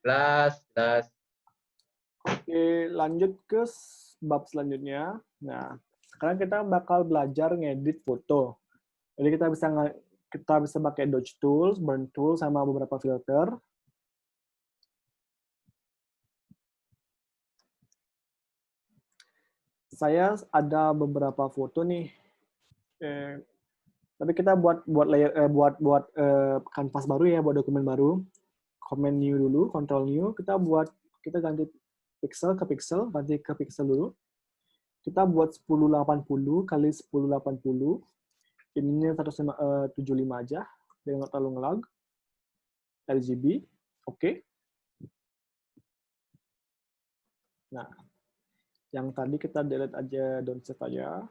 Jelas, jelas. Oke, lanjut ke bab selanjutnya. Nah, sekarang kita bakal belajar ngedit foto. Jadi kita bisa pakai Dodge Tools, Burn Tools, sama beberapa filter. Saya ada beberapa foto nih. Tapi kita buat layer kanvas baru ya, buat dokumen baru. Comment new dulu, control new. Kita ganti pixel ke pixel, ganti ke pixel dulu. Kita buat 1080 kali 1080. Ininya 175 aja, biar nggak terlalu ngelag. RGB, oke. Nah, yang tadi kita delete aja, don't save aja.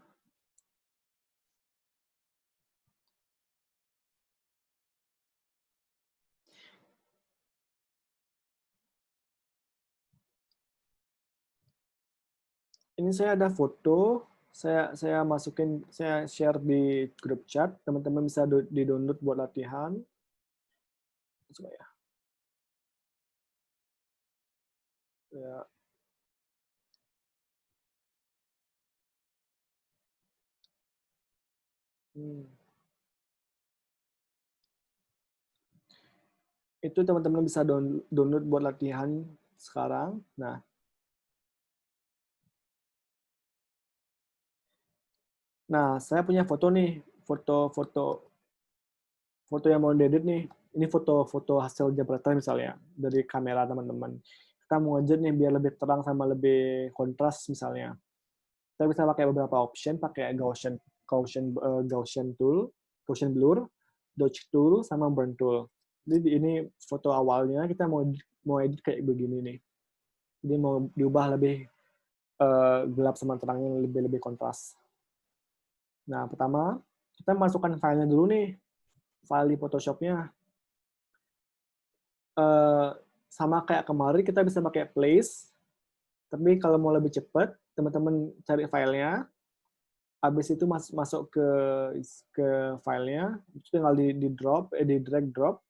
Ini saya ada foto, saya masukin, saya share di grup chat, teman-teman bisa di-download buat latihan. Coba ya. Ya. Itu teman-teman bisa download buat latihan sekarang. Nah, saya punya foto nih, foto yang mau diedit nih. Ini foto hasil jepretan misalnya dari kamera teman-teman. Kita mau ngedit nih biar lebih terang sama lebih kontras misalnya. Kita bisa pakai beberapa option, pakai Gaussian tool, Gaussian blur, Dodge tool, sama burn tool. Jadi ini foto awalnya kita mau edit kayak begini nih. Jadi mau diubah lebih gelap sama terangnya lebih kontras. Nah, pertama kita masukkan filenya dulu nih, file di Photoshop-nya. Sama kayak kemarin kita bisa pakai place, tapi kalau mau lebih cepat, teman-teman cari filenya, habis itu masuk ke filenya, itu tinggal di drag drop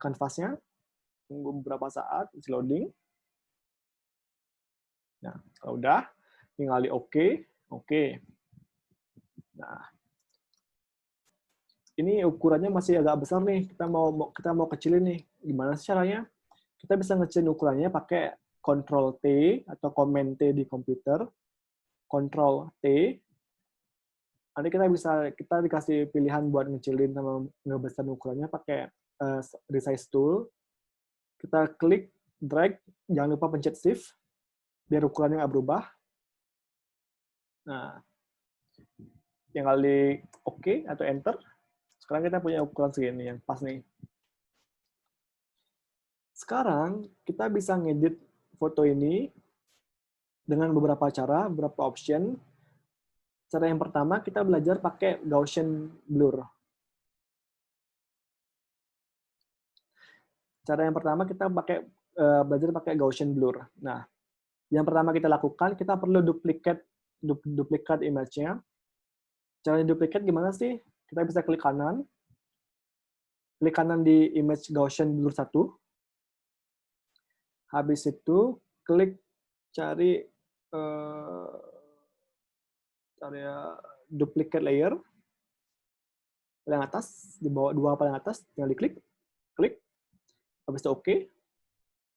kanvasnya, tunggu beberapa saat, loading. Nah, kalau udah, tinggal di oke. Nah, ini ukurannya masih agak besar nih, kita mau kecilin nih. Gimana sih caranya? Kita bisa ngecilin ukurannya pakai Ctrl T atau Command T di komputer, Ctrl T. Nanti kita dikasih pilihan buat ngecilin sama ngebesarin ukurannya pakai resize tool. Kita klik, drag, jangan lupa pencet shift biar ukurannya nggak berubah. Nah, tinggal di oke atau enter. Sekarang kita punya ukuran segini yang pas nih. Sekarang kita bisa ngedit foto ini dengan beberapa cara, beberapa option. Cara yang pertama kita belajar pakai Gaussian blur. Cara yang pertama kita belajar pakai Gaussian blur. Nah, yang pertama kita lakukan, kita perlu duplikat image-nya. Cara duplikat gimana sih? Kita bisa klik kanan di image Gaussian blur 1. Habis itu klik cari duplicate layer paling atas, di bawah dua paling atas, tinggal diklik, klik, habis itu oke.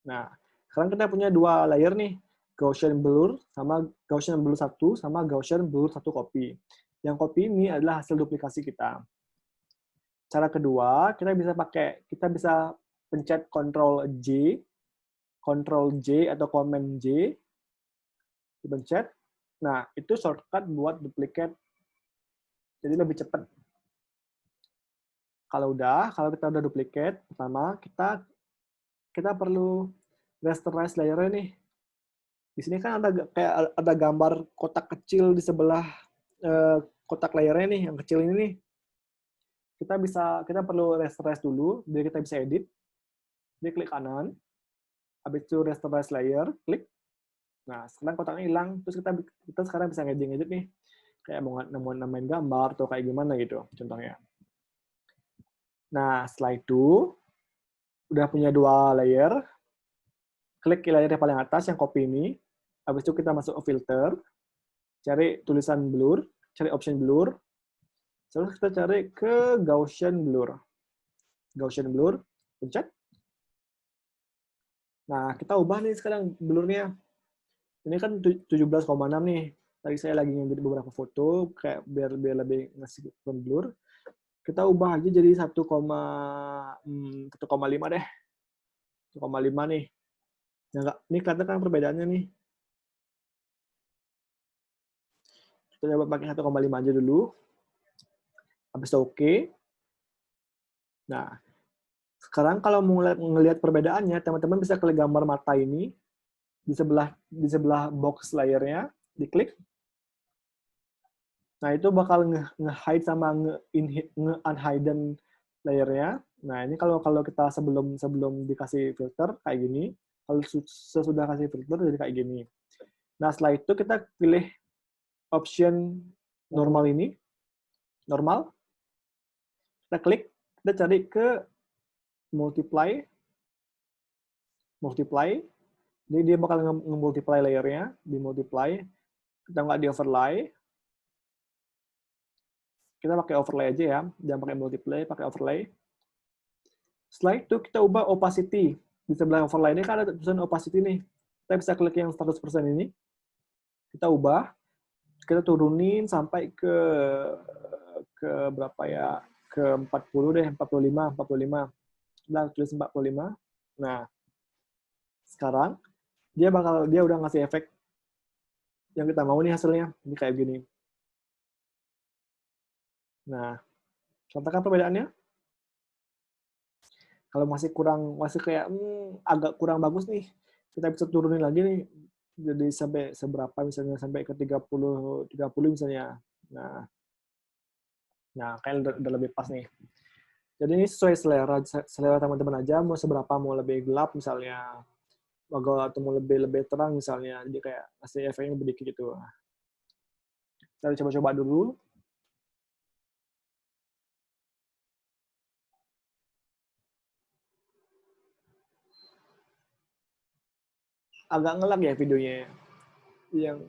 Nah, sekarang kita punya dua layer nih, Gaussian blur sama Gaussian blur 1 sama Gaussian blur 1 copy. Yang copy ini adalah hasil duplikasi kita. Cara kedua, kita bisa pencet Ctrl J atau Command J, dipencet. Nah, itu shortcut buat duplicate. Jadi lebih cepat. Kalau kita udah duplicate, pertama kita perlu rasterize layer-nya nih. Di sini kan ada gambar kotak kecil di sebelah kotak layarnya nih, yang kecil ini nih. Kita perlu rasterize dulu, biar kita bisa edit. Jadi klik kanan, habis itu rasterize layer, klik. Nah, sekarang kotaknya hilang, terus kita sekarang bisa ngedit nih. Kayak mau namain gambar atau kayak gimana gitu contohnya. Nah, setelah itu Udah punya 2 layer, klik layer yang paling atas yang copy ini. Habis itu kita masuk ke filter, cari tulisan blur, cari option blur, terus kita cari ke Gaussian blur. Gaussian blur, pencet. Nah, kita ubah nih sekarang blurnya. Ini kan 17,6 nih. Tadi saya lagi ngambil beberapa foto kayak biar lebih ngasih blur. Kita ubah aja jadi 1,5 deh. 1,5 nih. Nah, ini kelihatan kan perbedaannya nih. Kita coba pakai 1,5 aja dulu. Habis itu oke. Nah, sekarang kalau mau ngelihat perbedaannya, teman-teman bisa klik gambar mata ini di sebelah box layernya, diklik. Nah, itu bakal nge-hide sama nge-unhidden layernya. Nah, ini kalau kita sebelum dikasih filter kayak gini, kalau sesudah kasih filter jadi kayak gini. Nah, setelah itu kita pilih option normal ini, normal. Kita klik, kita cari ke multiply. Jadi dia bakal nge-multiply layernya, di multiply. Kita nggak di overlay. Kita pakai overlay aja ya, jangan pakai multiply, pakai overlay. Setelah itu kita ubah opacity. Di sebelah overlay ini kan ada tulisan opacity nih. Kita bisa klik yang 100% ini. Kita ubah, kita turunin sampai ke berapa ya? Ke 40 deh, 45. Kita tulis 45. Nah, sekarang dia udah ngasih efek yang kita mau nih hasilnya. Ini kayak gini. Nah, contohkan perbedaannya. Kalau masih kayak agak kurang bagus nih, kita bisa turunin lagi nih. Jadi sampai seberapa misalnya, sampai ke 30 misalnya. Nah kayak udah lebih pas nih. Jadi ini sesuai selera teman-teman aja, mau seberapa, mau lebih gelap misalnya, atau mau lebih terang misalnya. Jadi kayak ngasih efeknya lebih dikit gitu. Kita coba-coba dulu. Agak ngelag ya videonya. Yang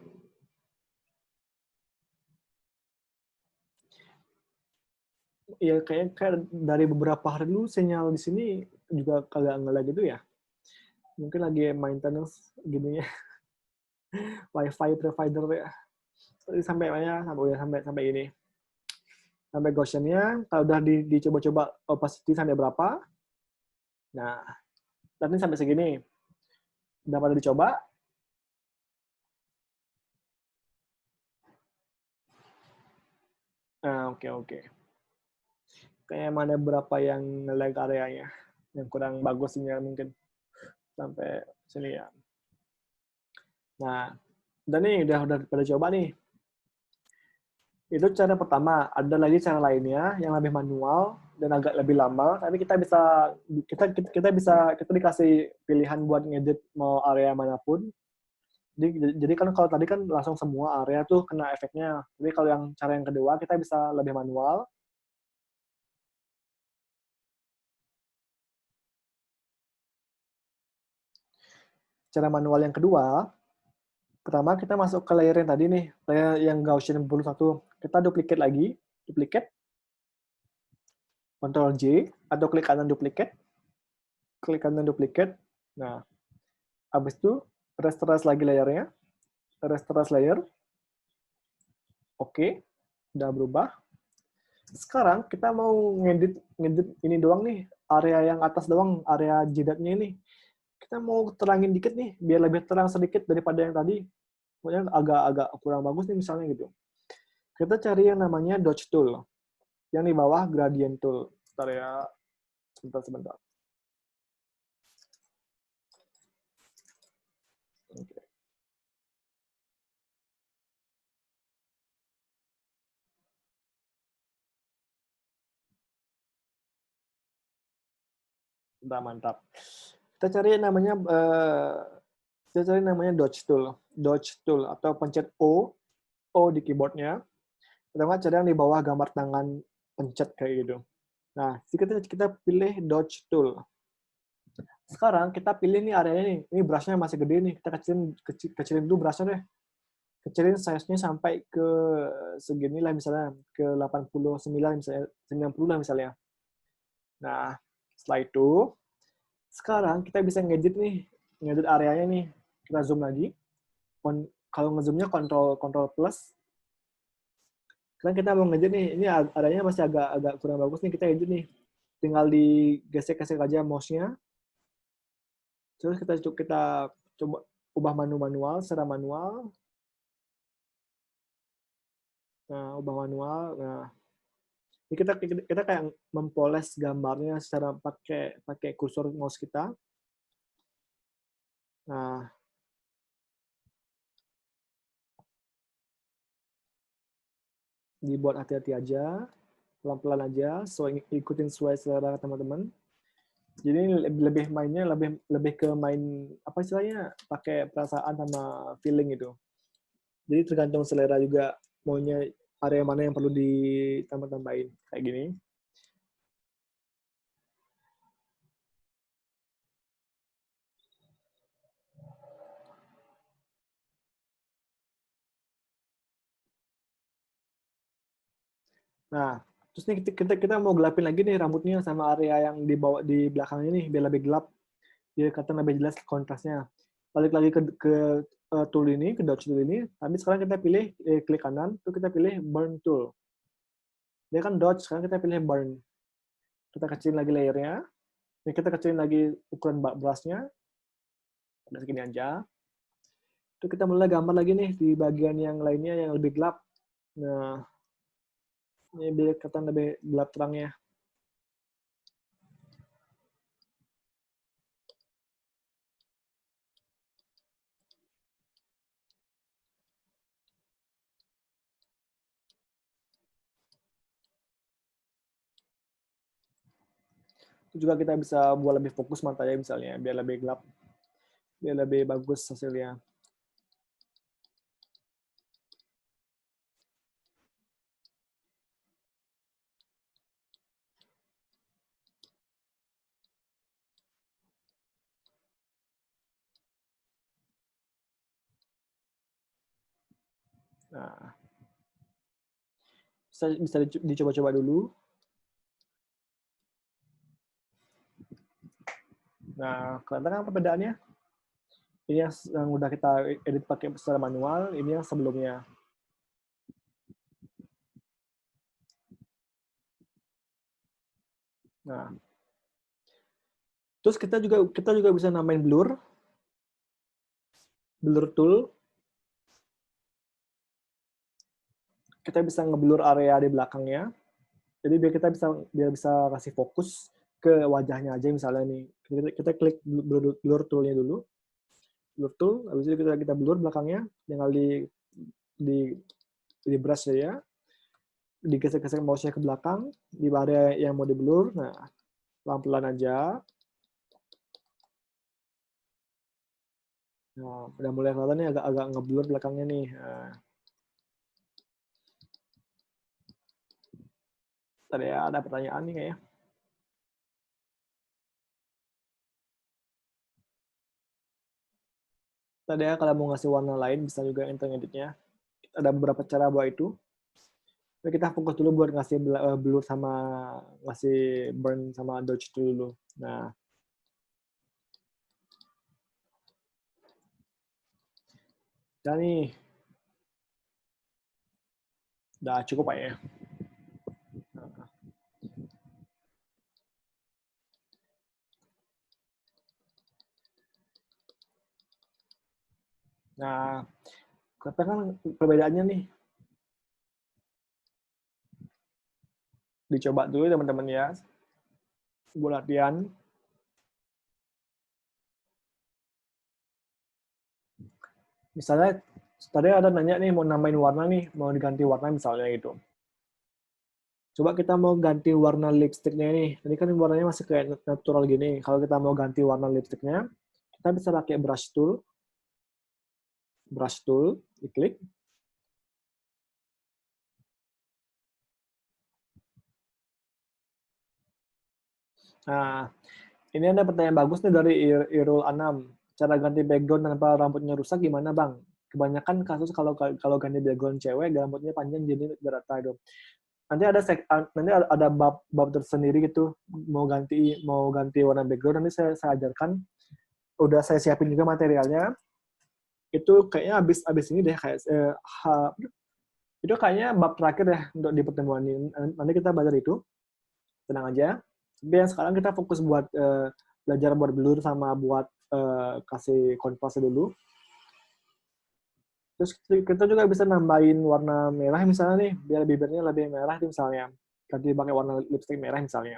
ya kayak dari beberapa hari dulu sinyal di sini juga agak ngelag gitu ya. Mungkin lagi maintenance gini ya. Wi-Fi provider ya. Sampai ini. Sampai Gaussian-nya, kalau udah dicoba-coba opacity sampai berapa. Nah, dan ini sampai segini. Udah pada dicoba. Nah, oke. Kayak mana berapa yang nge-lag areanya. Yang kurang bagus sinyal mungkin. Sampai sini ya. Nah, dan nih udah pada coba nih. Itu cara pertama. Ada lagi cara lainnya yang lebih manual dan agak lebih lama. Tapi kita dikasih pilihan buat ngedit mau area manapun. Jadi kan kalau tadi kan langsung semua area tuh kena efeknya. Jadi kalau cara yang kedua kita bisa lebih manual. Cara manual yang kedua, pertama kita masuk ke layer yang tadi nih, layer yang Gaussian 41. Kita duplicate lagi, Ctrl J, atau klik kanan duplicate. Nah, habis itu rasterize lagi layernya, rasterize layer. Oke, udah berubah. Sekarang kita mau ngedit ini doang nih, area yang atas doang, area jidatnya ini. Kita mau terangin dikit nih, biar lebih terang sedikit daripada yang tadi. Pokoknya agak kurang bagus nih misalnya gitu. Kita cari yang namanya dodge tool. Yang di bawah gradient tool. Bentar ya. Sebentar. Oke. Udah mantap. Kita cari namanya dodge tool atau pencet O di keyboardnya. Pertama cari yang di bawah gambar tangan pencet kayak gitu. Nah, kita pilih dodge tool. Sekarang kita pilih nih areanya nih. Ini brushnya masih gede nih. Kita kecilin dulu brushnya deh. Kecilin size-nya sampai ke segini lah misalnya. Ke 89 misalnya. 90 lah misalnya. Nah, setelah itu, sekarang kita bisa ngedit nih. Ngedit areanya nih. Kita zoom lagi. Kalau ngezoomnya control plus. Sekarang kita mau ngedit nih. Ini areanya masih agak kurang bagus nih. Kita edit nih. Tinggal digesek-gesek aja mouse-nya. Terus kita coba ubah manual secara manual. Nah, ubah manual. Nah, ini kita kayak mempoles gambarnya secara pakai kursor mouse kita. Nah, dibuat hati-hati aja, pelan-pelan aja, ikutin sesuai selera teman-teman. Jadi lebih mainnya lebih ke main apa istilahnya, pakai perasaan sama feeling gitu. Jadi tergantung selera juga maunya area mana yang perlu ditambah-tambahin kayak gini. Nah, terus nih kita mau gelapin lagi nih rambutnya sama area yang di belakangnya nih biar lebih gelap, biar kelihatan lebih jelas kontrasnya. Balik lagi ke tool ini, ke dodge tool ini, tapi sekarang kita pilih klik kanan, terus kita pilih burn tool. Dia kan dodge, sekarang kita pilih burn. Kita kecilin lagi layernya, ini kita kecilin lagi ukuran brushnya, udah segini aja. Terus kita mulai gambar lagi nih di bagian yang lainnya yang lebih gelap. Nah, ini biar kelihatan lebih gelap terangnya. Itu juga kita bisa buat lebih fokus matanya misalnya, biar lebih gelap, biar lebih bagus hasilnya. Nah, bisa dicoba-coba dulu. Nah, kelihatan kan perbedaannya? Ini yang udah kita edit pakai secara manual, ini yang sebelumnya. Nah, terus kita juga bisa namain blur tool. Kita bisa ngeblur area di belakangnya. Jadi biar bisa kasih fokus ke wajahnya aja misalnya nih. Kita klik blur tool-nya dulu. Blur tool, habis itu kita blur belakangnya, tinggal di brush ya. Digesek-gesek mouse-nya ke belakang di area yang mau di blur. Nah, pelan-pelan aja. Nah, udah mulai kelihatan nih agak ngeblur belakangnya nih. Nah, tadi ya ada pertanyaan nih kayaknya. Tadi ya kalau mau ngasih warna lain bisa juga editnya. Ada beberapa cara buat itu. Tapi kita fokus dulu buat ngasih blur sama ngasih burn sama dodge dulu. Nah, dan nih udah cukup Pak ya. Nah, katakan perbedaannya nih. Dicoba dulu teman-teman ya. Buat latihan. Misalnya tadi ada nanya nih mau nambahin warna nih, mau diganti warna misalnya gitu. Coba kita mau ganti warna lipstiknya nih. Tadi kan warnanya masih kayak natural gini. Kalau kita mau ganti warna lipstiknya, kita bisa pakai brush tool. Brush tool, diklik. Nah, Ini ada pertanyaan bagus nih dari Irul Anam. Cara ganti background tanpa rambutnya rusak gimana, Bang? Kebanyakan kasus kalau ganti background cewek, rambutnya panjang jadi berata itu. Nanti ada bab tersendiri gitu, mau ganti warna background, nanti saya ajarkan. Udah saya siapin juga materialnya. Itu kayaknya abis ini deh, itu kayaknya bab terakhir ya untuk di pertemuan ini. Nanti kita belajar itu, tenang aja. Tapi yang sekarang kita fokus buat belajar buat blur sama buat kasih kontras dulu. Terus kita juga bisa nambahin warna merah misalnya nih, biar bibirnya lebih merah misalnya. Ganti pakai warna lipstick merah misalnya.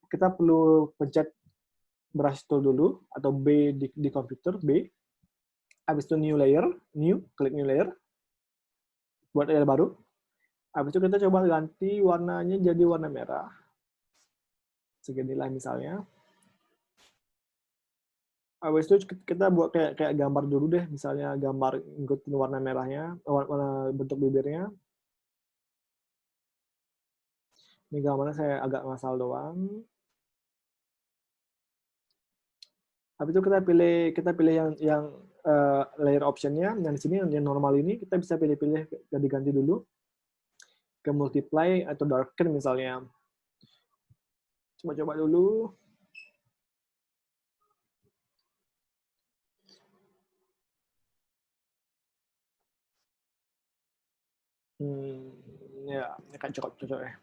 Kita perlu pencet brush tool dulu atau B di komputer, B. Habis itu klik new layer buat layer baru. Habis itu kita coba ganti warnanya jadi warna merah. Seginilah misalnya. Habis itu kita buat kayak gambar dulu deh, misalnya gambar ngikutin warna merahnya, warna bentuk bibirnya. Ini gambarnya saya agak ngasal doang. Habis itu kita pilih yang layer optionnya, yang di sini yang normal ini kita bisa pilih-pilih ganti-ganti dulu ke multiply atau darken misalnya. Coba-coba dulu. Ya, ini kan cocok ya.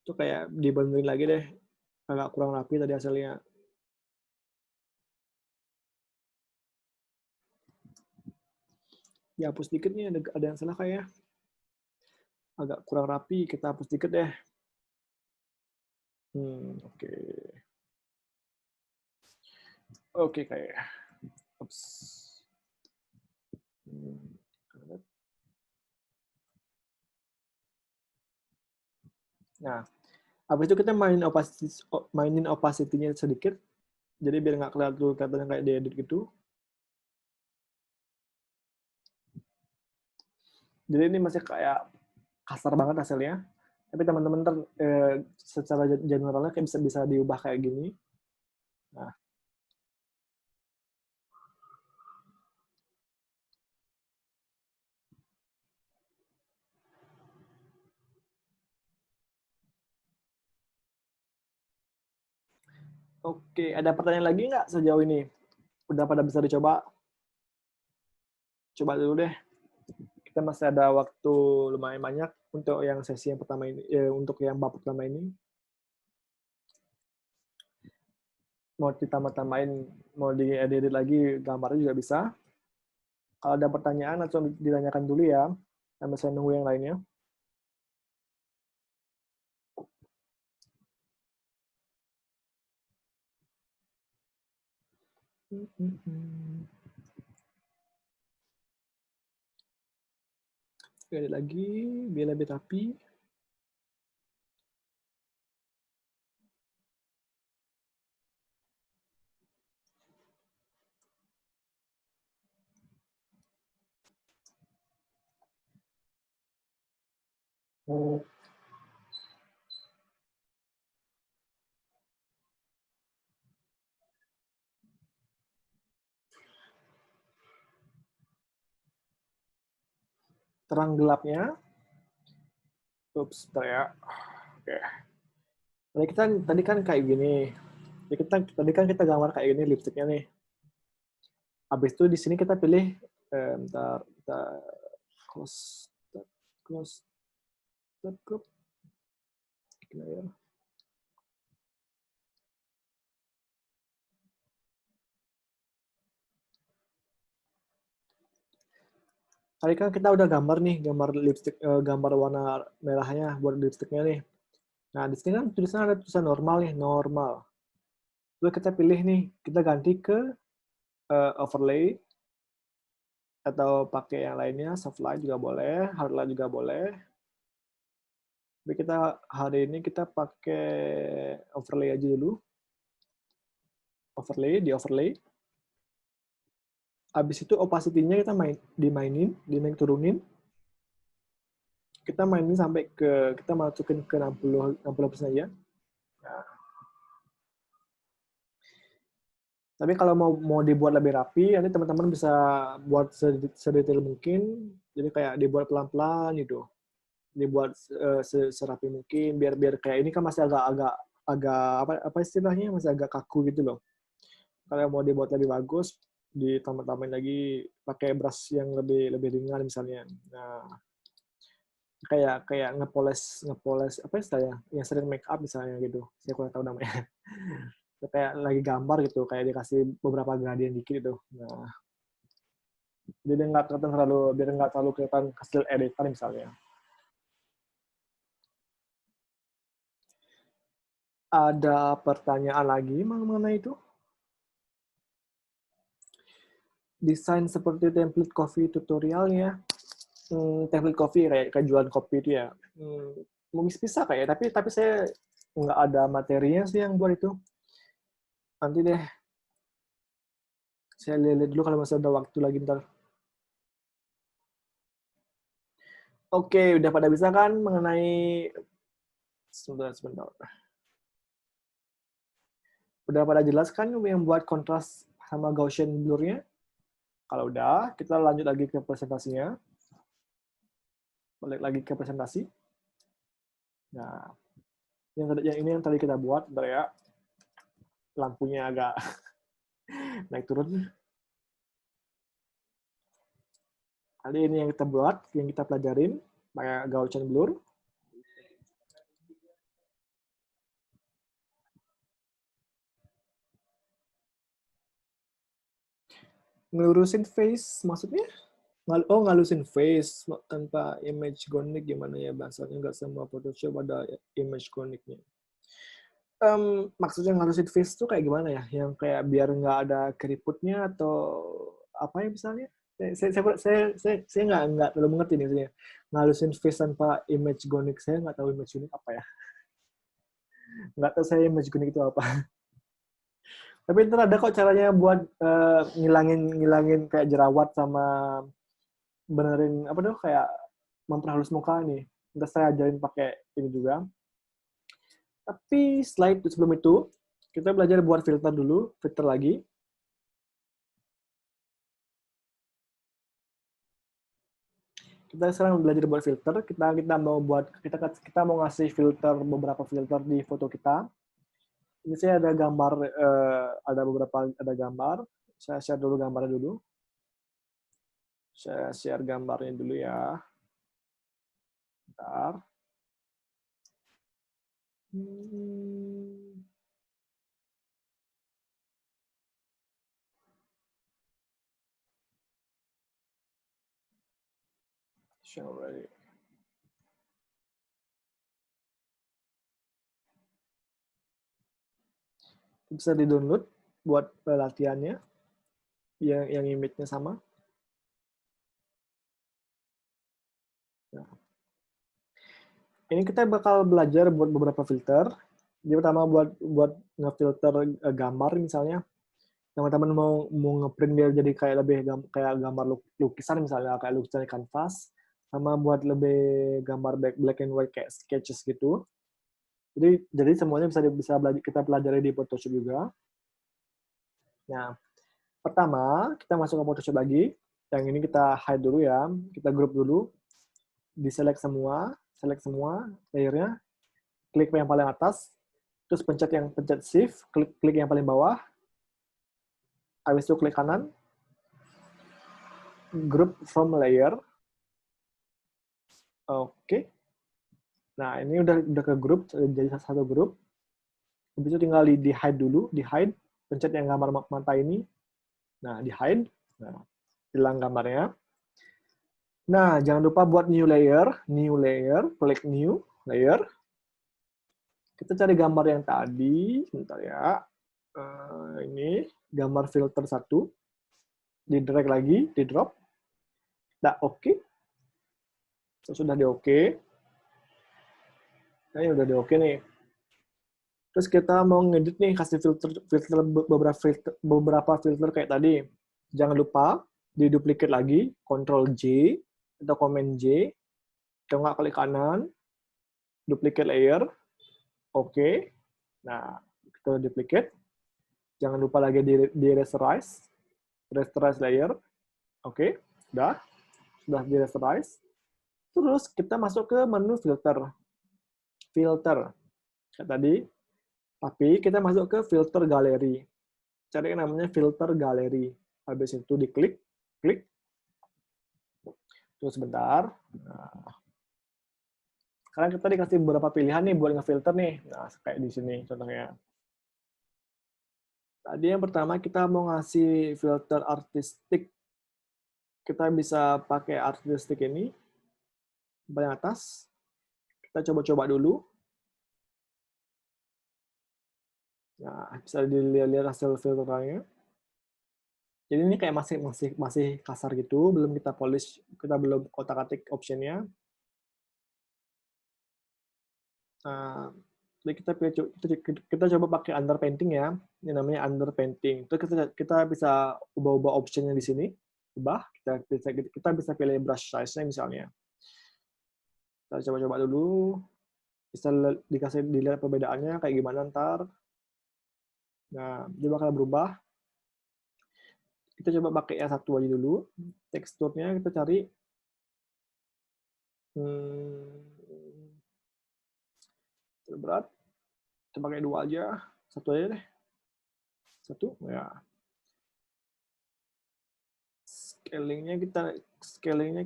Itu kayak dibenerin lagi deh, agak kurang rapi tadi hasilnya. Dihapus dikit nih, ada yang salah kayak agak kurang rapi, kita hapus dikit deh. Oke. Oke kayak. Ups. Nah, habis itu kita mainin opacity-nya sedikit, jadi biar nggak kelihatan kayak diedit gitu. Jadi ini masih kayak kasar banget hasilnya. Tapi teman-teman secara generalnya kayak bisa diubah kayak gini. Nah. Oke, ada pertanyaan lagi nggak sejauh ini? Udah pada bisa dicoba? Coba dulu deh. Kita masih ada waktu lumayan banyak untuk yang sesi yang pertama ini, untuk yang bab pertama ini. Mau ditambah-tambahin, mau diedit lagi gambarnya juga bisa. Kalau ada pertanyaan langsung ditanyakan dulu ya, sambil saya nunggu yang lainnya. Edit lagi, biar lebih rapi. Terang gelapnya. Ups, bentar ya. Oke. Tadi kan kayak gini. Tadi kan kita gambar kayak gini lipstiknya nih. Habis itu di sini kita pilih, kita close, ya. Tadi kan kita udah gambar nih, gambar lipstick, gambar warna merahnya buat lipstiknya nih. Nah, di sini kan tulisan ada tulisan normal nih, normal. Lalu kita pilih nih, kita ganti ke overlay atau pakai yang lainnya, soft light juga boleh, hard light juga boleh. Tapi hari ini kita pakai overlay aja dulu. Di overlay. Habis itu opacity-nya kita turunin. Kita mainin sampai kita masukin ke 60% aja. Nah, Tapi kalau mau dibuat lebih rapi, nanti teman-teman bisa buat sedetail mungkin. Jadi kayak dibuat pelan-pelan gitu. Dibuat serapi mungkin biar biar kayak ini kan masih agak apa istilahnya, masih agak kaku gitu loh. Kalau mau dibuat lebih bagus, ditambah-tambahin lagi pakai brush yang lebih ringan misalnya. Nah, kayak kayak ngepoles ngepoles apa istilahnya, yang sering make up misalnya gitu. Saya kurang tahu namanya. Kayak lagi gambar gitu, kayak dikasih beberapa gradien dikit gitu. Nah, jadi biar nggak terlalu kelihatan hasil editan misalnya. Ada pertanyaan lagi mengenai itu? Desain seperti template coffee tutorialnya. Template coffee kayak jualan kopi itu ya. Mungkin bisa kayak, tapi saya nggak ada materinya sih yang buat itu. Nanti deh, saya lihat dulu kalau masih ada waktu lagi ntar. Oke, udah pada bisa kan mengenai sebentar. Udah pada jelas kan yang buat kontras sama Gaussian blur-nya? Kalau udah, kita lanjut lagi ke presentasinya. Balik lagi ke presentasi. Nah, yang ini yang tadi kita buat, bentar ya. Lampunya agak naik turun. Tadi ini yang kita buat, yang kita pelajarin, pakai Gaussian blur. Ngelurusin face, maksudnya? Oh, ngalusin face tanpa image conic gimana ya bahasanya? Nggak semua Photoshop ada image conicnya. Maksudnya ngalusin face tuh kayak gimana ya? Yang kayak biar nggak ada keriputnya atau apa ya misalnya? Saya nggak terlalu mengerti nih maksudnya. Ngalusin face tanpa image conic, saya nggak tahu image conic apa ya. Nggak tahu saya image conic itu apa. Tapi ntar ada kok caranya buat ngilangin kayak jerawat sama benerin apa tuh kayak memperhalus muka nih. Ntar saya ajarin pakai ini juga. Tapi sebelum itu kita belajar buat filter dulu, filter lagi. Kita sekarang belajar buat filter. Kita mau ngasih beberapa filter di foto kita. Ini saya ada gambar, ada gambar. Saya share dulu gambarnya dulu. Saya share gambarnya dulu ya. Bentar. Share already. Bisa di-download buat latihannya. Yang image-nya sama. Nah. Ini kita bakal belajar buat beberapa filter. Jadi pertama buat ngefilter gambar misalnya. Teman-teman mau ngeprint biar jadi kayak kayak gambar lukisan misalnya, kayak lukisan di kanvas, sama buat lebih gambar black and white kayak sketches gitu. Jadi semuanya kita pelajari di Photoshop juga. Nah, pertama kita masuk ke Photoshop lagi. Yang ini kita hide dulu ya. Kita group dulu. Select semua layernya. Klik yang paling atas. Terus pencet shift, klik yang paling bawah. Habis itu klik kanan. Group from layer. Oke. Nah, ini udah ke grup, jadi satu grup. Habis itu tinggal di hide dulu, di hide, pencet yang gambar mata ini. Nah, di hide. Nah, hilang gambarnya. Nah, jangan lupa buat new layer, klik new layer. Kita cari gambar yang tadi, sebentar ya. Ini gambar filter 1. Di drag lagi, di drop. Nah, oke. Sudah di oke. Nah, ini udah di oke nih. Terus kita mau ngedit nih, kasih beberapa filter kayak tadi. Jangan lupa diduplicate lagi, Ctrl J atau Command J. Kalau nggak klik kanan, duplicate layer. Oke. Nah, kita duplicate. Jangan lupa lagi di rasterize layer. Oke, sudah di rasterize. Terus kita masuk ke menu filter kayak tadi, tapi kita masuk ke filter galeri. Cari yang namanya filter galeri. Habis itu diklik, klik. Tunggu sebentar. Nah, sekarang kita dikasih beberapa pilihan nih buat ngefilter nih. Nah, kayak di sini contohnya. Tadi yang pertama kita mau ngasih filter artistik. Kita bisa pakai artistik ini. Paling atas. Kita coba-coba dulu. Nah, bisa dilihat hasil filternya. Jadi ini kayak masih kasar gitu, belum kita polish, kita belum kotak-atik optionnya. Nah, jadi kita coba pakai underpainting ya. Ini namanya underpainting. Terus kita bisa ubah-ubah optionnya di sini. Kita bisa pilih brush size-nya misalnya. Kita coba-coba dulu. Bisa dilihat perbedaannya kayak gimana ntar. Nah, dia bakal berubah. Kita coba pakai yang satu aja dulu. Teksturnya kita cari. Berat. Kita pakai 2 aja. 1 aja deh. 1, ya. Scalingnya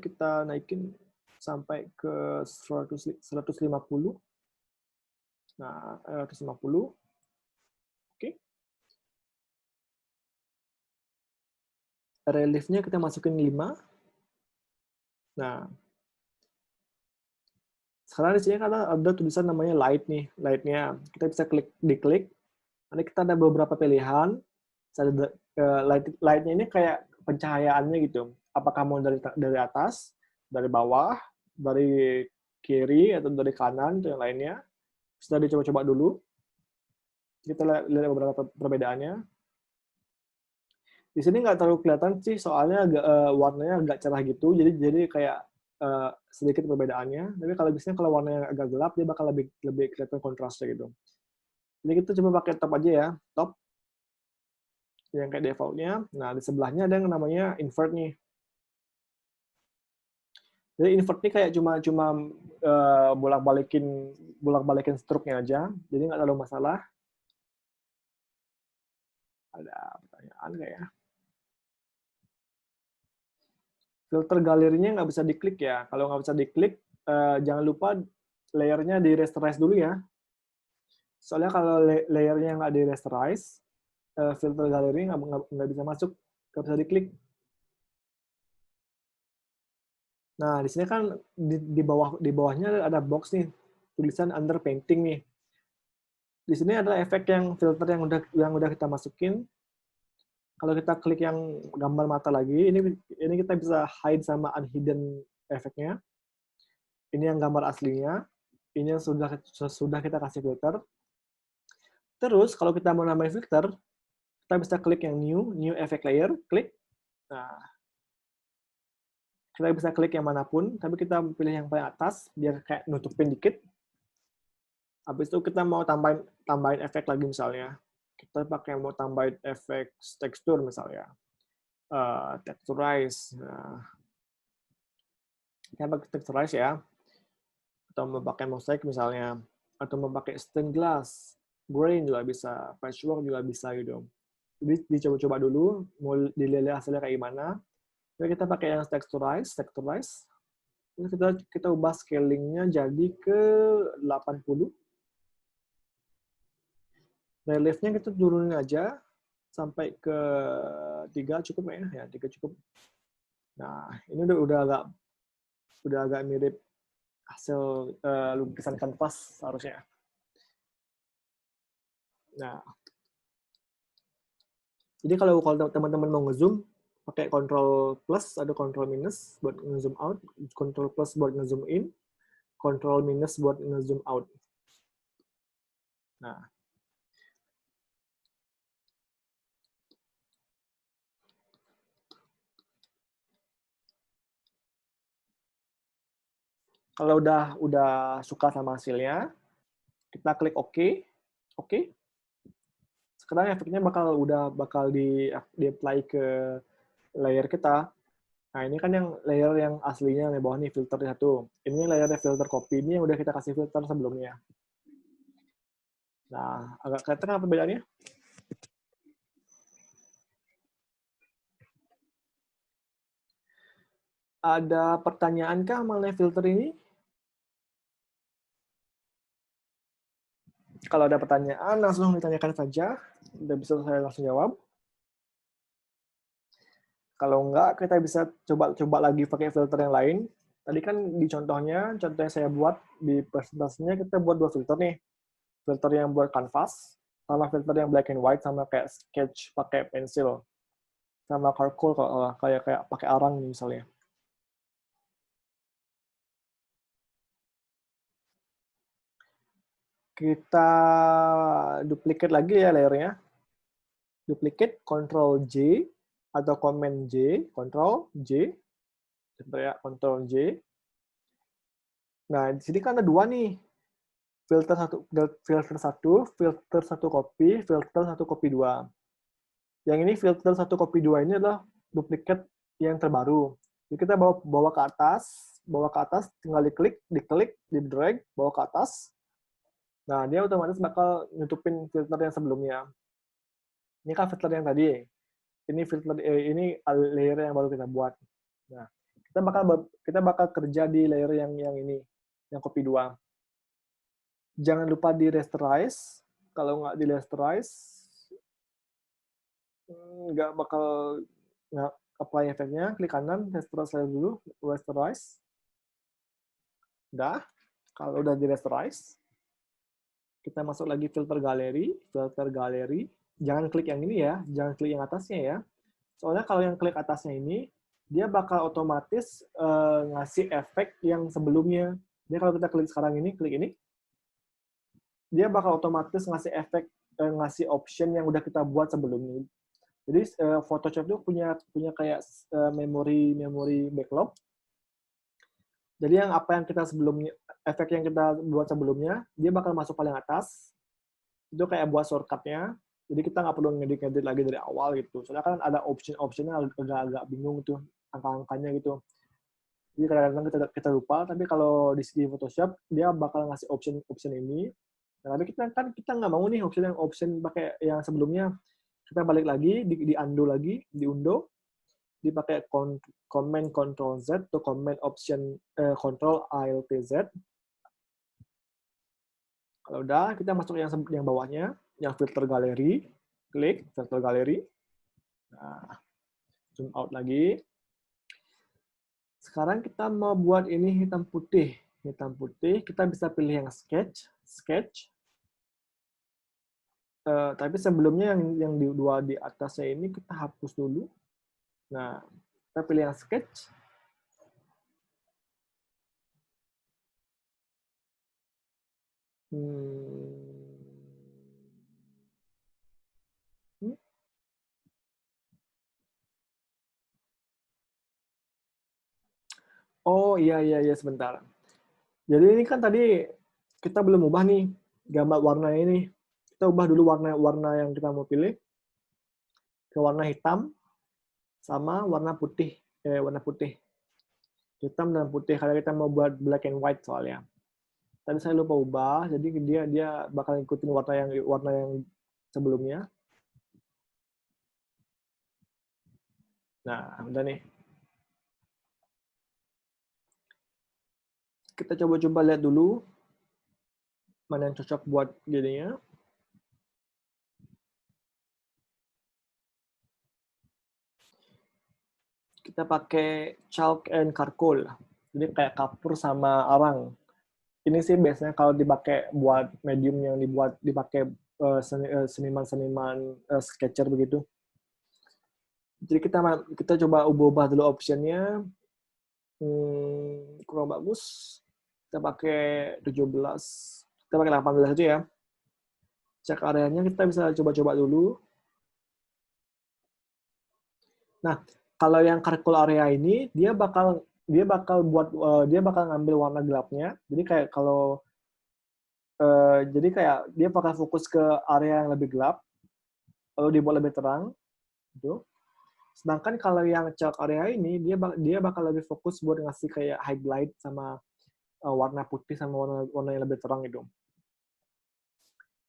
kita naikin sampai ke 150. Nah, 150. Oke. Reliefnya kita masukin 5. Nah, sekarang di sini kan ada tulisan namanya light nih, light-nya. Kita bisa diklik. Nanti kita ada beberapa pilihan. Light-nya ini kayak pencahayaannya gitu. Apakah mau dari atas, dari bawah, dari kiri atau dari kanan atau yang lainnya. Sudah dicoba-coba dulu. Kita lihat beberapa perbedaannya. Di sini nggak terlalu kelihatan sih, soalnya warnanya agak cerah gitu. Jadi kayak sedikit perbedaannya. Tapi kalau biasanya kalau warnanya agak gelap, dia bakal lebih kelihatan kontrasnya gitu. Jadi kita coba pakai top aja ya, top. Yang kayak default-nya. Nah, di sebelahnya ada yang namanya invert nih. Jadi invert ini kayak cuma bolak-balikin stroke-nya aja. Jadi nggak terlalu masalah. Ada pertanyaan nggak ya? Filter galerinya nggak bisa diklik ya. Kalau nggak bisa diklik, jangan lupa layernya di rasterize dulu ya. Soalnya kalau layernya nggak di rasterize, filter galeri nggak bisa masuk, nggak bisa diklik. Nah, di sini kan di bawahnya ada box nih, tulisan underpainting nih. Di sini adalah efek filter yang udah kita masukin. Kalau kita klik yang gambar mata lagi, ini kita bisa hide sama unhidden efeknya. Ini yang gambar aslinya. Ini yang sudah kita kasih filter. Terus kalau kita mau nambahin filter, kita bisa klik yang new effect layer, klik. Nah, kita bisa klik yang manapun, tapi kita pilih yang paling atas biar kayak nutupin dikit. Habis itu kita mau tambahin efek lagi misalnya. Kita mau tambahin efek tekstur misalnya. Texturize. Nah, kita pakai texturize ya. Atau mau pakai mosaic misalnya. Atau mau pakai stained glass. Grain juga bisa. Patchwork juga bisa gitu. Jadi dicoba-coba dulu. Mau dilihat hasilnya kayak gimana. Jadi kita pakai yang texturize. Terus kita ubah scalingnya jadi ke 80. Reliefnya kita turunin aja sampai ke 3 cukup ya, 3 cukup. Nah, ini udah agak mirip hasil lukisan kanvas harusnya. Nah, jadi kalau teman-teman mau ngezoom, pakai Ctrl plus, ada Ctrl minus buat ngezoom out, Ctrl plus buat ngezoom in, Ctrl minus buat ngezoom out. Nah, kalau udah suka sama hasilnya, kita klik OK. sekarang efeknya bakal di apply ke layer kita. Nah, ini kan yang layer yang aslinya di bawah nih, filter satu. Ini layernya filter copy, ini yang udah kita kasih filter sebelumnya. Nah, agak kelihatan apa bedanya? Ada pertanyaankah mengenai filter ini? Kalau ada pertanyaan, langsung ditanyakan saja. Udah bisa saya langsung jawab. Kalau enggak, kita bisa coba lagi pakai filter yang lain. Tadi kan di contoh yang saya buat di presentasinya, kita buat 2 filter nih. Filter yang buat canvas, sama filter yang black and white, sama kayak sketch pakai pensil. Sama charcoal, kayak pakai arang nih misalnya. Kita duplicate lagi ya layernya. Duplicate, Ctrl J, atau Command J, Ctrl J, ya, Ctrl J. Nah, di sini kan ada 2 nih. Filter satu, filter satu copy, filter satu copy 2. Yang ini filter satu copy 2 ini adalah duplicate yang terbaru. Jadi kita bawa ke atas, tinggal diklik, di drag, bawa ke atas. Nah, dia otomatis bakal nutupin filter yang sebelumnya. Ini kan filter yang tadi. Ini layer yang baru kita buat. Nah, kita bakal kerja di layer yang ini, yang copy 2. Jangan lupa di rasterize. Kalau nggak di rasterize, nggak bakal apply efeknya. Klik kanan, rasterize dulu, rasterize. Udah. Kalau udah di rasterize, kita masuk lagi filter galeri. Jangan klik yang ini ya, jangan klik yang atasnya ya. Soalnya kalau yang klik atasnya ini, dia bakal otomatis ngasih efek yang sebelumnya. Jadi kalau kita klik sekarang ini, klik ini, dia bakal otomatis ngasih efek, ngasih option yang udah kita buat sebelumnya. Jadi Photoshop itu punya kayak memori backlog. Jadi apa yang kita sebelumnya, efek yang kita buat sebelumnya, dia bakal masuk paling atas. Itu kayak buat shortcut-nya. Jadi kita nggak perlu ngedit lagi dari awal gitu. Soalnya kan ada option-optionnya agak bingung tuh, angka-angkanya gitu. Jadi kadang-kadang kita lupa, tapi kalau di segi Photoshop, dia bakal ngasih option ini. Nah, tapi kita nggak mau nih option pakai yang sebelumnya. Kita balik lagi, di undo lagi, dipakai Command Ctrl Z atau Command Option Ctrl Alt Z. Kalau udah, kita masuk yang bawahnya, yang filter galeri, klik filter galeri. Nah, zoom out lagi. Sekarang kita mau buat ini hitam putih. Hitam putih, kita bisa pilih yang sketch. Tapi sebelumnya yang di 2 di atasnya ini kita hapus dulu. Nah, kita pilih yang sketch. Oh iya sebentar. Jadi ini kan tadi kita belum ubah nih gambar warna ini. Kita ubah dulu warna yang kita mau pilih ke warna hitam sama warna putih. Warna putih. Hitam dan putih karena kita mau buat black and white soalnya. Tadi saya lupa ubah, jadi dia bakal ikutin warna yang sebelumnya. Nah, udah nih. Kita coba lihat dulu mana yang cocok buat jadinya. Kita pakai chalk and charcoal. Jadi kayak kapur sama arang. Ini sih biasanya kalau dipakai buat medium yang dipakai seniman-seniman sketcher begitu. Jadi kita coba ubah dulu optionnya. Kurang bagus. Kita pakai 17. Kita pakai 18 aja ya. Cek areanya kita bisa coba-coba dulu. Nah, kalau yang charcoal area ini dia bakal ngambil warna gelapnya. Jadi kayak dia bakal fokus ke area yang lebih gelap. Kalau dibuat lebih terang, gitu. Sedangkan kalau yang chalk area ini, dia bakal lebih fokus buat ngasih kayak highlight sama warna putih sama warna yang lebih terang gitu.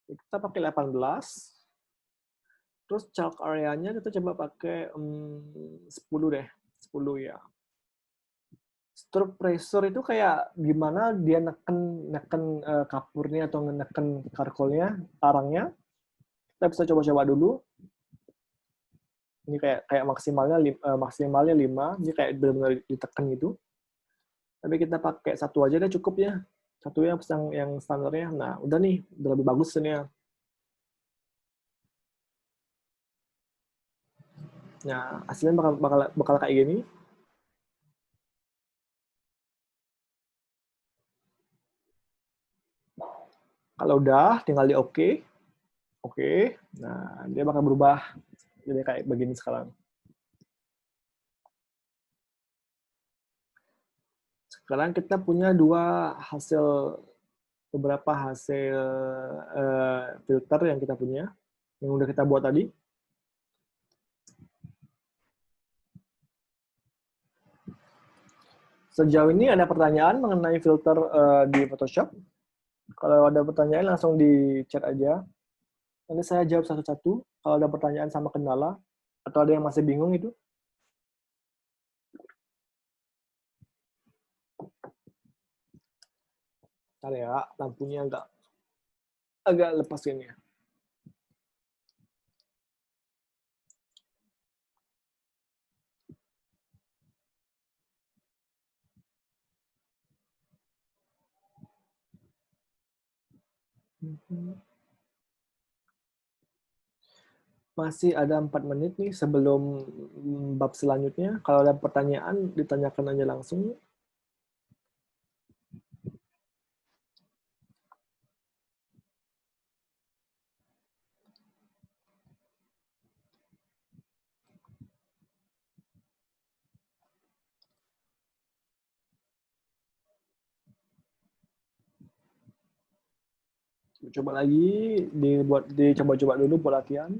Kita pakai 18. Terus chalk area-nya kita coba pakai 10 deh. 10 ya. Stroke pressure itu kayak gimana dia neken kapurnya atau neken karkolnya, arangnya. Kita bisa coba-coba dulu. Ini kayak maksimalnya 5, ini kayak benar-benar ditekan gitu. Tapi kita pakai satu aja deh cukup ya. Satu yang standarnya. Nah, udah nih, udah lebih bagus ini ya. Nah, hasilnya bakal kayak gini. Kalau udah, tinggal di oke. Oke. Nah, dia bakal berubah jadi kayak begini sekarang. Sekarang kita punya beberapa hasil filter yang kita punya, yang udah kita buat tadi. Sejauh ini ada pertanyaan mengenai filter di Photoshop? Kalau ada pertanyaan langsung di chat aja. Nanti saya jawab satu-satu. Kalau ada pertanyaan sama kendala, atau ada yang masih bingung itu. Bentar ya, lampunya agak lepas ini ya. Masih ada 4 menit nih sebelum bab selanjutnya. Kalau ada pertanyaan, ditanyakan aja langsung. Coba lagi, dicoba-coba dulu buat latihan.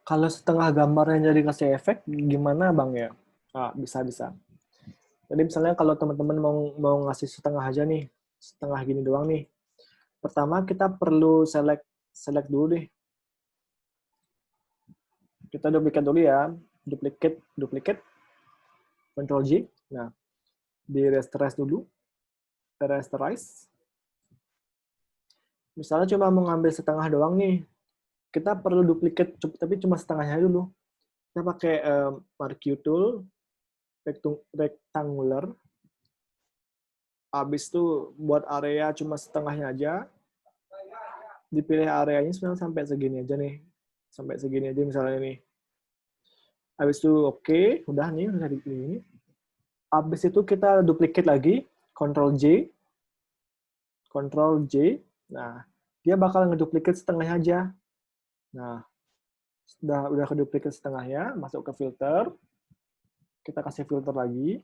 Kalau setengah gambarnya jadi kasih efek, gimana Bang ya? Bisa. Jadi misalnya kalau teman-teman mau ngasih setengah aja nih, setengah gini doang nih. Pertama kita perlu select dulu deh. Kita duplicate dulu ya. Duplicate, Ctrl J. Nah, di rasterize dulu. Rasterize. Misalnya cuma mau ngambil setengah doang nih. Kita perlu duplicate, tapi cuma setengahnya dulu. Kita pakai marquee tool, rectangular. Habis itu buat area cuma setengahnya aja. Dipilih areanya sebenarnya sampai segini aja nih. Sampai segini aja misalnya nih. Habis itu oke, udah nih udah dipilih. Habis itu kita duplicate lagi, Ctrl J. Ctrl J. Nah, dia bakal ngeduplicate setengahnya aja. Nah, udah keduplicate setengahnya, masuk ke filter. Kita kasih filter lagi.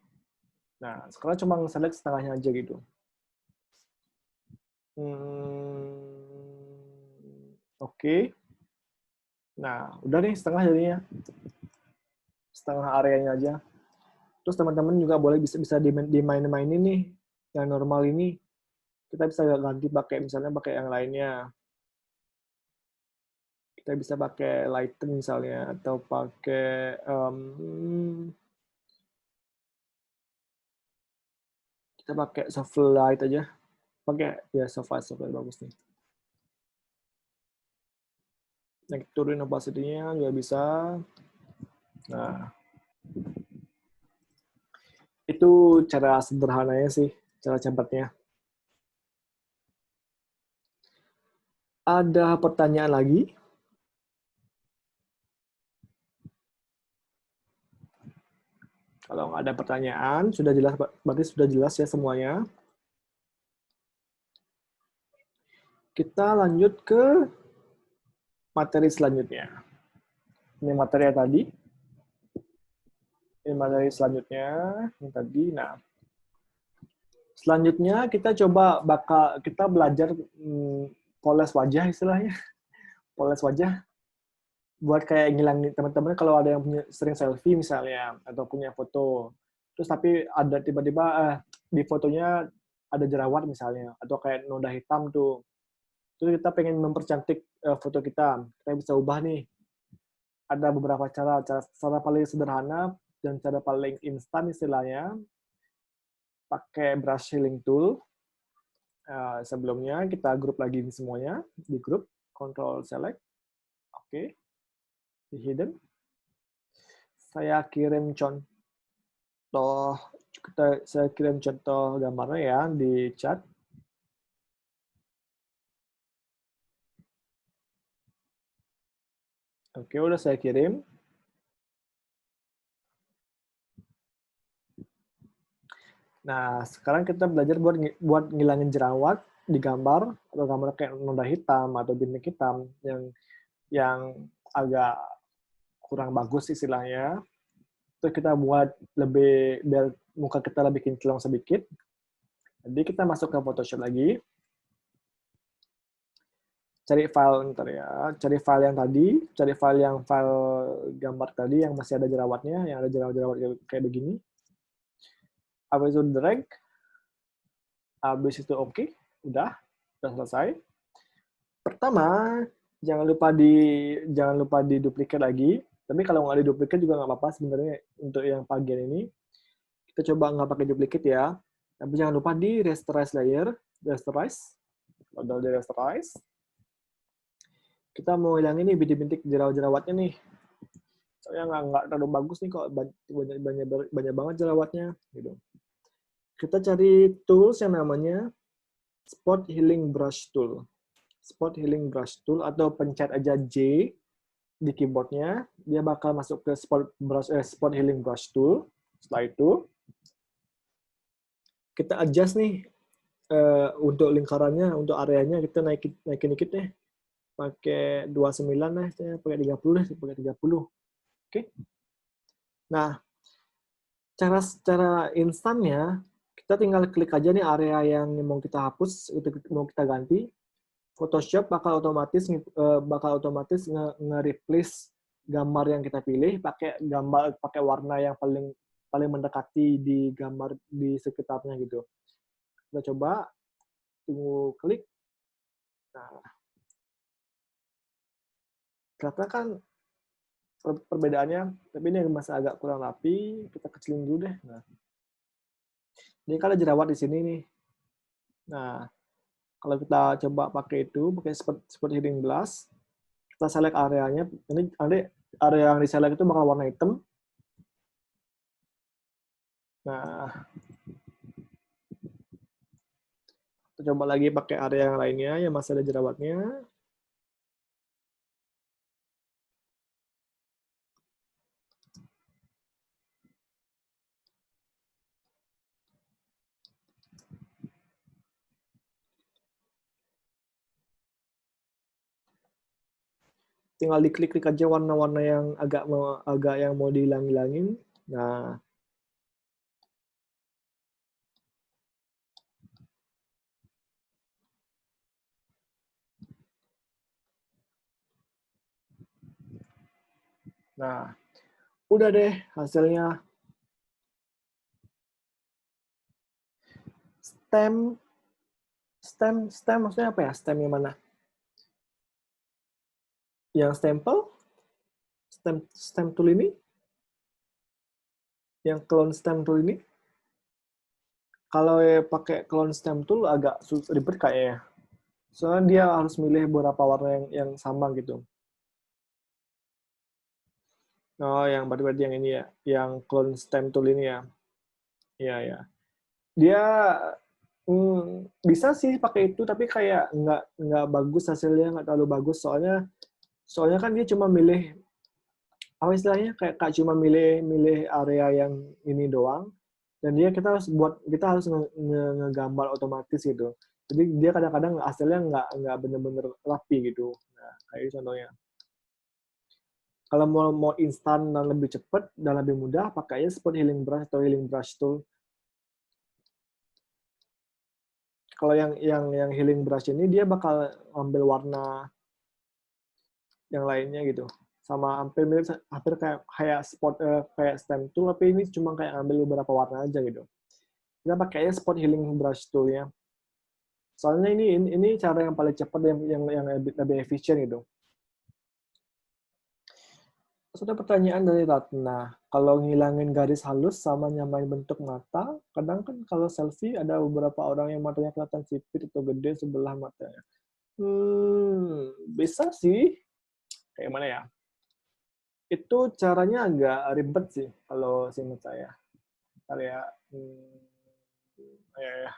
Nah, sekarang cuma select setengahnya aja gitu. Oke. Nah, udah nih setengah jadinya. Setengah areanya aja. Terus teman-teman juga bisa dimainin nih yang normal ini. Kita bisa ganti misalnya pakai yang lainnya. Kita bisa pakai lighten misalnya atau pakai Kita pakai soft light aja. Pakai ya soft light bagus nih. Naik turunin opacity-nya juga bisa. Nah, itu cara sederhananya sih, cara cepatnya. Ada pertanyaan lagi? Kalau nggak ada pertanyaan, sudah jelas, berarti sudah jelas ya semuanya. Kita lanjut ke materi selanjutnya. Ini materi yang tadi. Ini materi selanjutnya yang tadi. Nah, selanjutnya kita coba kita belajar poles wajah istilahnya. Poles wajah buat kayak ngilangin teman-teman kalau ada yang punya sering selfie misalnya atau punya foto. Terus tapi ada tiba-tiba di fotonya ada jerawat misalnya atau kayak noda hitam tuh. Terus kita pengen mempercantik foto kita. Kita bisa ubah nih. Ada beberapa cara paling sederhana dan cara paling instan istilahnya pakai brush healing tool. Sebelumnya kita grup lagi semuanya di grup, control select, oke, di hidden. Saya kirim contoh gambarnya ya di chat. Oke, udah saya kirim. Nah, sekarang kita belajar buat ngilangin jerawat di gambar atau gambar kayak noda hitam atau bintik hitam yang agak kurang bagus istilahnya. Terus kita buat biar muka kita lebih kinclong sedikit. Jadi kita masuk ke Photoshop lagi. Cari file yang tadi, cari file gambar tadi yang masih ada jerawatnya, yang ada jerawat-jerawat kayak begini. Habis itu drag, habis itu oke, udah selesai. Pertama, jangan lupa di duplicate lagi. Tapi kalau nggak di duplicate juga nggak apa-apa sebenarnya untuk yang bagian ini. Kita coba nggak pakai duplicate ya. Tapi jangan lupa di rasterize layer, rasterize, modal di rasterize. Kita mau hilangin nih bintik-bintik jerawat-jerawatnya nih. Soalnya nggak terlalu bagus nih kok banyak banget jerawatnya gitu. Kita cari tools yang namanya Spot Healing Brush Tool. Spot Healing Brush Tool atau pencet aja J di keyboardnya, dia bakal masuk ke Spot Healing Brush Tool. Setelah itu kita adjust nih untuk lingkarannya, untuk areanya kita naikin dikit deh. Pakai 29 lah, pakai 30 deh, pakai 30. Oke. Nah, cara instannya kita tinggal klik aja nih area yang mau kita hapus, mau kita ganti. Photoshop bakal otomatis nge-replace gambar yang kita pilih pakai warna yang paling mendekati di gambar di sekitarnya gitu. Kita coba tunggu klik. Nah, ternyata kan perbedaannya, tapi ini masih agak kurang rapi. Kita kecilin dulu deh. Nah, ini kan ada jerawat di sini nih. Nah, kalau kita coba pakai spot healing brush, kita select areanya. Ini area yang di-select itu bakal warna hitam. Nah, kita coba lagi pakai area yang lainnya yang masih ada jerawatnya. Tinggal diklik-klik aja warna-warna yang agak yang mau dihilang-hilangin. Nah, udah deh hasilnya. Stem maksudnya apa ya? Stem yang mana? Yang stempel? Stem tool ini? Yang clone stem tool ini? Kalau pakai clone stem tool agak ribet kayaknya. Soalnya dia harus milih beberapa warna yang sama gitu. Oh, yang berarti yang ini ya, yang clone stem tool ini ya. Iya, ya. Dia bisa sih pakai itu, tapi kayak nggak bagus hasilnya, nggak terlalu bagus. Soalnya kan dia cuma milih apa istilahnya kayak cuma milih area yang ini doang, dan kita harus ngegambar otomatis gitu. Jadi dia kadang-kadang hasilnya nggak bener-bener rapi gitu. Nah, kayak contohnya. Kalau mau instan dan lebih cepat dan lebih mudah, pakai aja spot healing brush atau healing brush tool. Kalau yang healing brush ini dia bakal ambil warna yang lainnya gitu. Sama hampir kayak spot kayak stem tool, tapi ini cuma kayak ambil beberapa warna aja gitu. Kita pakai aja spot healing brush tool-nya. Soalnya ini cara yang paling cepat yang lebih efisien gitu. Sudah pertanyaan dari Ratna. Kalau ngilangin garis halus sama nyamain bentuk mata, kadang kan kalau selfie ada beberapa orang yang matanya kelihatan sipit atau gede sebelah matanya. Bisa sih. Kayak mana ya? Itu caranya agak ribet sih kalau menurut saya. Kayak ya.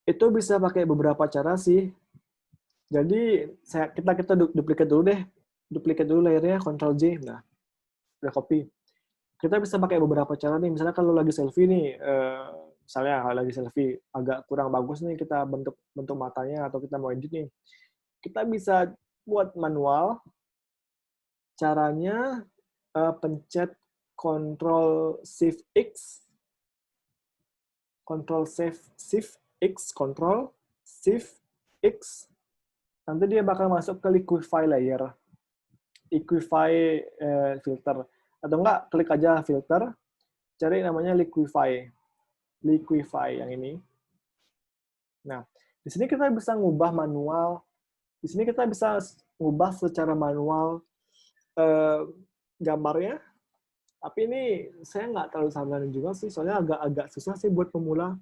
Itu bisa pakai beberapa cara sih. Jadi kita duplicate dulu deh. Duplicate dulu layernya, Ctrl J. Nah, udah copy. Kita bisa pakai beberapa cara nih. Misalnya kalau lagi selfie nih, misalnya kalau lagi selfie agak kurang bagus nih kita bentuk matanya atau kita mau edit nih. Kita bisa buat manual. Caranya pencet Ctrl Shift X, Ctrl Shift X, Ctrl Shift X. Nanti dia bakal masuk ke liquify layer, liquify filter. Atau enggak, klik aja filter, cari namanya liquify. Liquify yang ini. Nah, di sini kita bisa ngubah manual. Di sini kita bisa ngubah secara manual gambarnya. Tapi ini saya nggak terlalu saranin juga sih, soalnya agak susah sih buat pemula.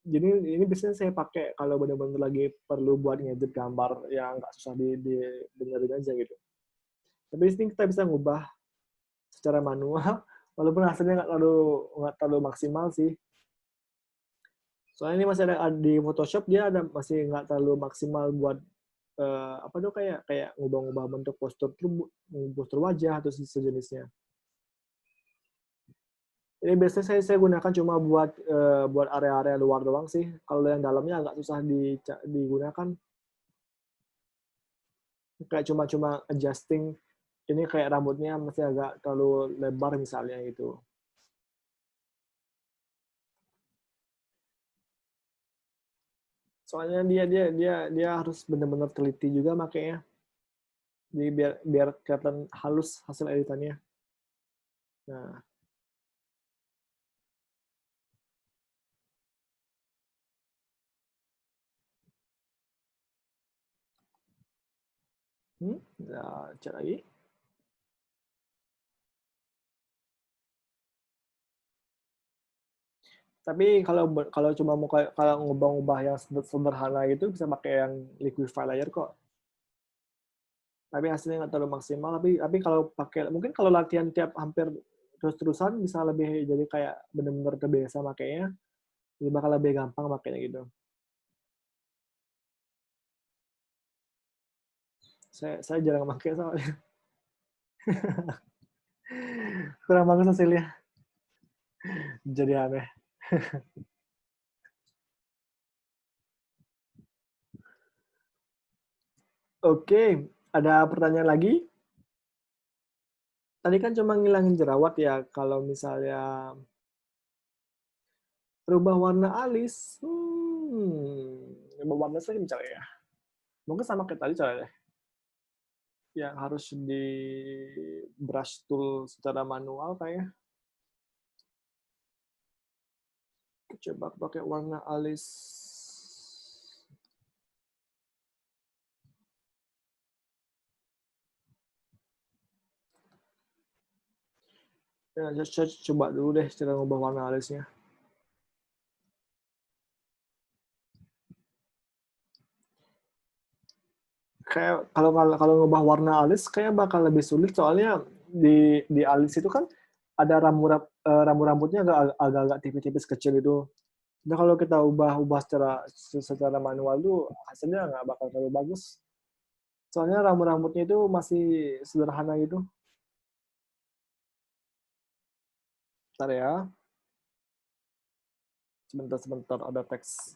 Jadi ini biasanya saya pakai kalau benar-benar lagi perlu buat ngedit gambar yang nggak susah dibenerin aja gitu. Tapi di sini kita bisa ngubah secara manual, walaupun hasilnya nggak terlalu maksimal sih. Soalnya ini masih ada di Photoshop, dia masih nggak terlalu maksimal buat apa tuh kayak kayak ngubah-ngubah bentuk postur wajah atau sejenisnya. Ini biasanya saya gunakan cuma buat area-area luar doang sih. Kalau yang dalamnya agak susah digunakan. Kayak cuma adjusting, ini kayak rambutnya masih agak terlalu lebar misalnya gitu. Soalnya dia harus benar-benar teliti juga makanya. Jadi biar kelihatan halus hasil editannya. Nah, nah, cek lagi. Tapi kalau cuma mau kalau ngubah-ngubah yang sederhana gitu bisa pakai yang liquify layer kok. Tapi hasilnya nggak terlalu maksimal. Tapi kalau pakai mungkin kalau latihan tiap hampir terus-terusan bisa lebih jadi kayak benar-benar terbiasa makainya. Jadi bakal lebih gampang makainya gitu. Saya jarang pakai soalnya. Kurang bagus hasilnya. Jadi aneh. Oke, ada pertanyaan lagi? Tadi kan cuma ngilangin jerawat ya. Kalau misalnya rubah warna alis, rubah warna saya misalnya ya. Mungkin sama kayak tadi caranya. Yang harus di brush tool secara manual kayak. Coba pakai warna alis. Ya, saya coba dulu deh cara ngubah warna alisnya. kayak kalau ngubah warna alis kayak bakal lebih sulit soalnya di alis itu kan ada rambut-rambutnya agak-agak tipis-tipis kecil itu. Nah kalau kita ubah secara manual tuh hasilnya nggak bakal terlalu bagus. Soalnya rambut-rambutnya itu masih sederhana gitu. Bentar ya, sebentar ada teks.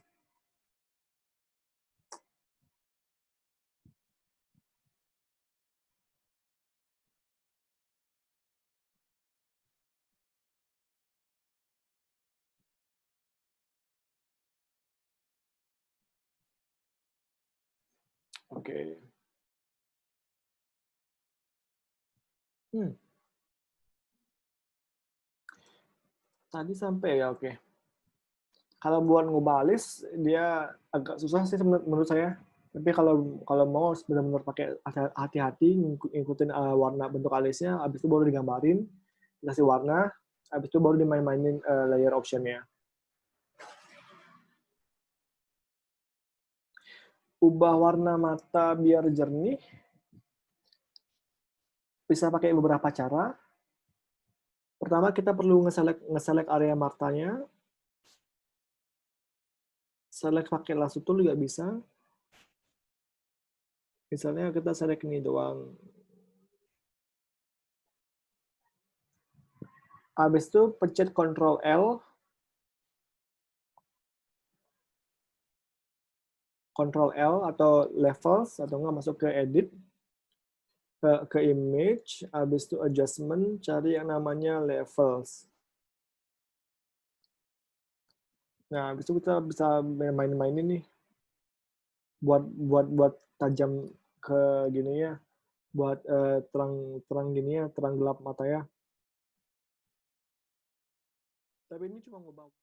Oke. Hmm, tadi sampai ya, oke. Kalau buat ngubah alis dia agak susah sih menurut saya. Tapi kalau kalau mau harus benar-benar pakai hati-hati ngikutin warna bentuk alisnya, habis itu baru digambarin, dikasih warna, habis itu baru dimain-mainin layer optionnya. Ubah warna mata biar jernih, bisa pakai beberapa cara. Pertama kita perlu nge-select area matanya, select pakai lasso tool juga bisa. Misalnya kita select ini doang. Habis itu pencet Ctrl L, Ctrl L atau levels atau enggak masuk ke edit, ke image, habis itu adjustment, cari yang namanya levels. Nah, habis itu kita bisa main-mainin nih buat tajam ke gini ya, buat terang gini ya, terang gelap mata ya. Tapi ini cuma ngubah